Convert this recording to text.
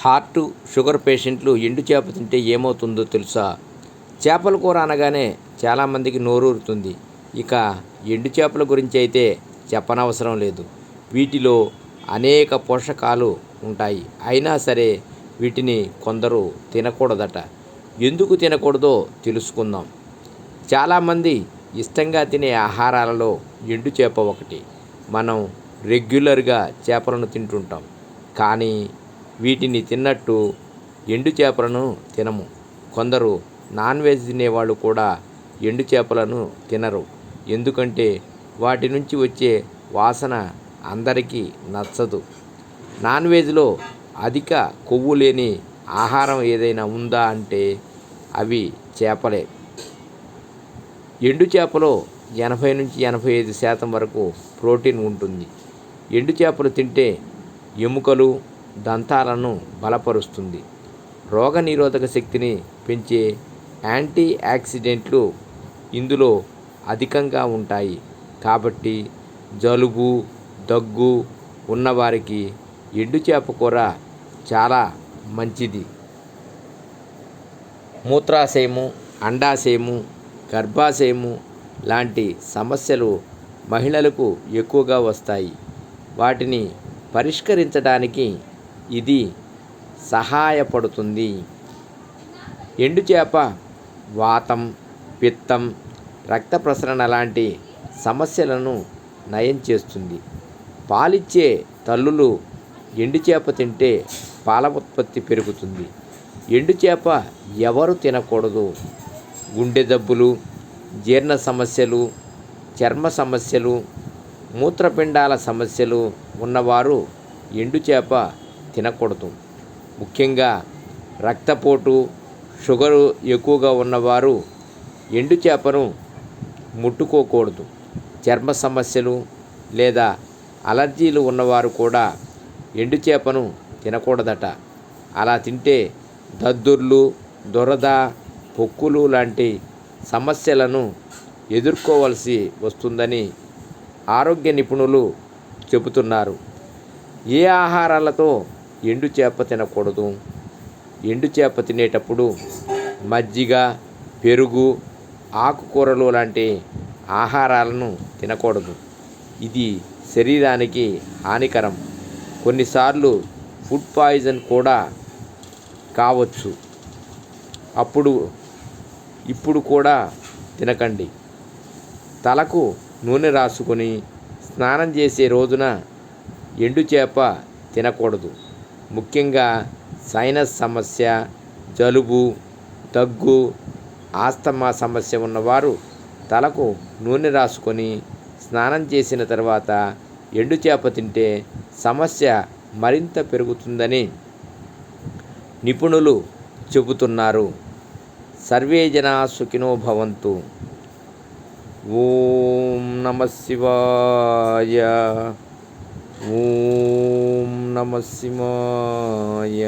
Heart, sugar పేషెంట్లు ఎండు చేప తింటే ఏమవుతుందో తెలుసా? చేపల కూర అనగానే చాలామందికి నోరూరుతుంది. ఇక ఎండు చేపల గురించి అయితే చెప్పనవసరం లేదు. వీటిలో అనేక పోషకాలు ఉంటాయి. అయినా సరే వీటిని కొందరు తినకూడదట. ఎందుకు తినకూడదో తెలుసుకుందాం. చాలామంది ఇష్టంగా తినే ఆహారాలలో ఎండు చేప ఒకటి. మనం రెగ్యులర్గా చేపలను తింటుంటాం, కానీ వీటిని తిన్నట్టు ఎండు చేపలను తినము. కొందరు నాన్ వెజ్ తినేవాళ్ళు కూడా ఎండు చేపలను తినరు. ఎందుకంటే వాటి నుంచి వచ్చే వాసన అందరికీ నచ్చదు. నాన్ వెజ్లో అధిక కొవ్వు లేని ఆహారం ఏదైనా ఉందా అంటే అవి చేపలే. ఎండు చేపలో 80-85% వరకు ప్రోటీన్ ఉంటుంది. ఎండు చేపలు తింటే ఎముకలు, దంతాలను బలపరుస్తుంది. రోగనిరోధక శక్తిని పెంచే యాంటీ ఆక్సిడెంట్లు ఇందులో అధికంగా ఉంటాయి. కాబట్టి జలుబు, దగ్గు ఉన్నవారికి ఎండు చేప కూర చాలా మంచిది. మూత్రాశయము, అండాశయము, గర్భాశయము లాంటి సమస్యలు మహిళలకు ఎక్కువగా వస్తాయి. వాటిని పరిష్కరించడానికి ఇది సహాయపడుతుంది. ఎండు చేప వాతం, పిత్తం, రక్త ప్రసరణ లాంటి సమస్యలను నయం చేస్తుంది. పాలిచ్చే తల్లులు ఎండు చేప తింటే పాల ఉత్పత్తి పెరుగుతుంది. ఎండు చేప ఎవరు తినకూడదు? గుండె జబ్బులు, జీర్ణ సమస్యలు, చర్మ సమస్యలు, మూత్రపిండాల సమస్యలు ఉన్నవారు ఎండు చేప తినకూడదు. ముఖ్యంగా రక్తపోటు, షుగరు ఎక్కువగా ఉన్నవారు ఎండు చేపను ముట్టుకోకూడదు. చర్మ సమస్యలు లేదా అలర్జీలు ఉన్నవారు కూడా ఎండు చేపను తినకూడదట. అలా తింటే దద్దుర్లు, దురద, పొక్కులు లాంటి సమస్యలను ఎదుర్కోవలసి వస్తుందని ఆరోగ్య నిపుణులు చెబుతున్నారు. ఏ ఆహారాలతో ఎండు చేప తినకూడదు? ఎండు చేప తినేటప్పుడు మజ్జిగ, పెరుగు, ఆకుకూరలు లాంటి ఆహారాలను తినకూడదు. ఇది శరీరానికి హానికరం. కొన్నిసార్లు ఫుడ్ పాయిజన్ కూడా కావచ్చు. ఇప్పుడు కూడా తినకండి. తలకు నూనె రాసుకొని స్నానం చేసే రోజున ఎండు చేప తినకూడదు. ముఖ్యంగా సైనస్ సమస్య, జలుబు, దగ్గు, ఆస్తమా సమస్య ఉన్నవారు తలకు నూనె రాసుకొని స్నానం చేసిన తర్వాత ఎండు చేప తింటే సమస్య మరింత పెరుగుతుందని నిపుణులు చెబుతున్నారు. సర్వే జనా సుఖినో భవంతు. ఓం నమః శివాయ. ఓం నమః శివాయ.